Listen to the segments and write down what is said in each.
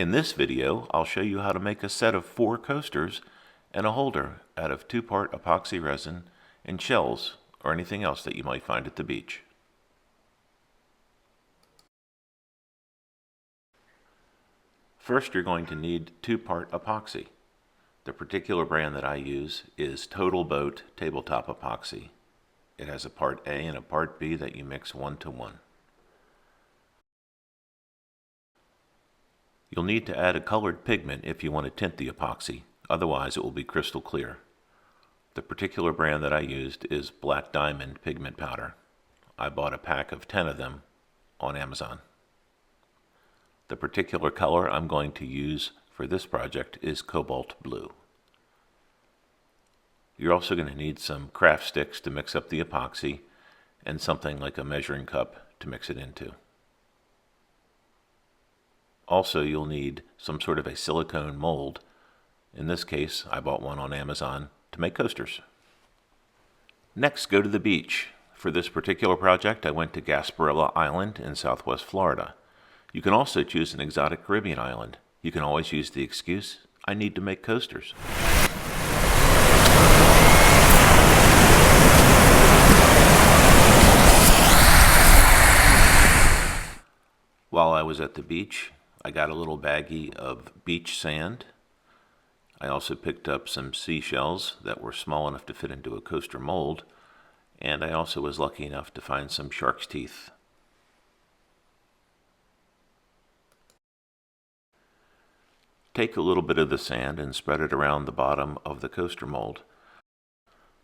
In this video, I'll show you how to make a set of 4 coasters and a holder out of 2-part epoxy resin and shells or anything else that you might find at the beach. First, you're going to need 2-part epoxy. The particular brand that I use is Total Boat Tabletop Epoxy. It has a part A and a part B that you mix 1:1. You'll need to add a colored pigment if you want to tint the epoxy, otherwise it will be crystal clear. The particular brand that I used is Black Diamond Pigment Powder. I bought a pack of 10 of them on Amazon. The particular color I'm going to use for this project is cobalt blue. You're also going to need some craft sticks to mix up the epoxy and something like a measuring cup to mix it into. Also, you'll need some sort of a silicone mold. In this case, I bought one on Amazon to make coasters. Next, go to the beach. For this particular project, I went to Gasparilla Island in southwest Florida. You can also choose an exotic Caribbean island. You can always use the excuse, I need to make coasters. While I was at the beach, I got a little baggie of beach sand. I also picked up some seashells that were small enough to fit into a coaster mold, and I also was lucky enough to find some shark's teeth. Take a little bit of the sand and spread it around the bottom of the coaster mold.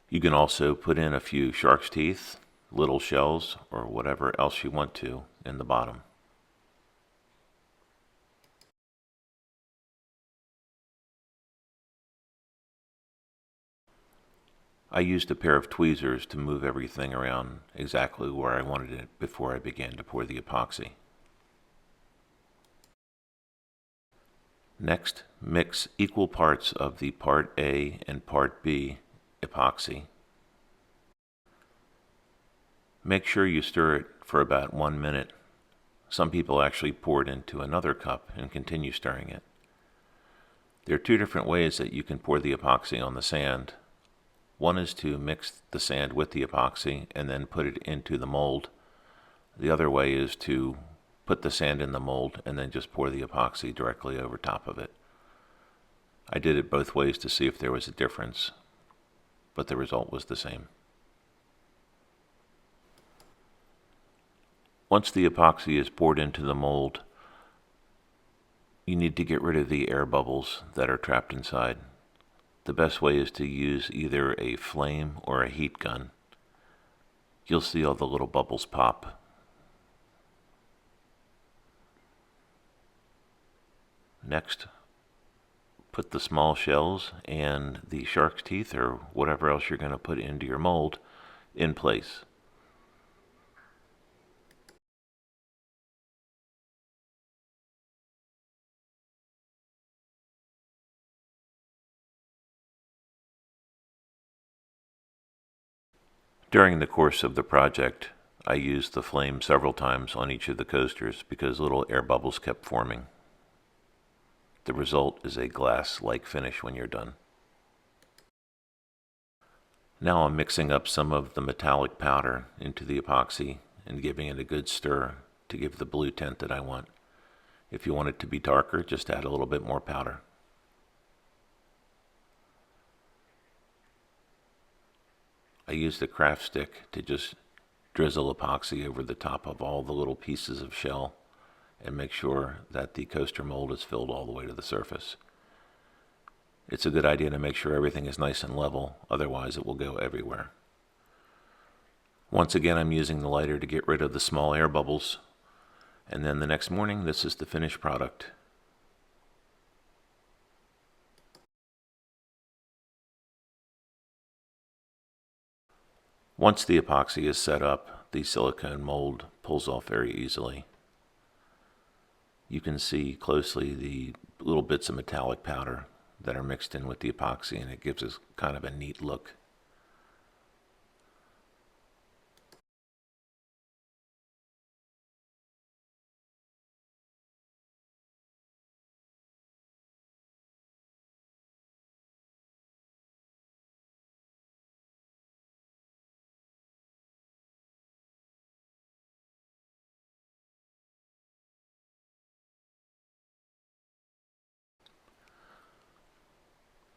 You can also put in a few shark's teeth, little shells, or whatever else you want to in the bottom. I used a pair of tweezers to move everything around exactly where I wanted it before I began to pour the epoxy. Next, mix equal parts of the part A and part B epoxy. Make sure you stir it for about 1 minute. Some people actually pour it into another cup and continue stirring it. There are 2 different ways that you can pour the epoxy on the sand. One is to mix the sand with the epoxy and then put it into the mold. The other way is to put the sand in the mold and then just pour the epoxy directly over top of it. I did it both ways to see if there was a difference, but the result was the same. Once the epoxy is poured into the mold, you need to get rid of the air bubbles that are trapped inside. The best way is to use either a flame or a heat gun. You'll see all the little bubbles pop. Next, put the small shells and the shark's teeth or whatever else you're going to put into your mold in place. During the course of the project, I used the flame several times on each of the coasters because little air bubbles kept forming. The result is a glass-like finish when you're done. Now I'm mixing up some of the metallic powder into the epoxy and giving it a good stir to give the blue tint that I want. If you want it to be darker, just add a little bit more powder. I used a craft stick to just drizzle epoxy over the top of all the little pieces of shell and make sure that the coaster mold is filled all the way to the surface. It's a good idea to make sure everything is nice and level, otherwise it will go everywhere. Once again, I'm using the lighter to get rid of the small air bubbles, and then the next morning, this is the finished product. Once the epoxy is set up, the silicone mold pulls off very easily. You can see closely the little bits of metallic powder that are mixed in with the epoxy, and it gives us kind of a neat look.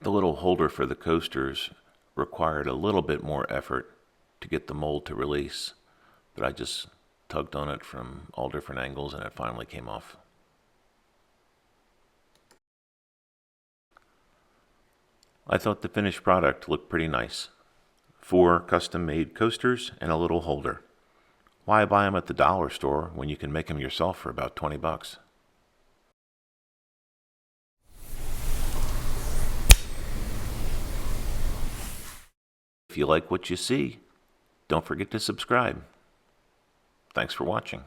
The little holder for the coasters required a little bit more effort to get the mold to release, but I just tugged on it from all different angles and it finally came off. I thought the finished product looked pretty nice. 4 custom-made coasters and a little holder. Why buy them at the dollar store when you can make them yourself for about 20 bucks? If you like what you see, don't forget to subscribe. Thanks for watching.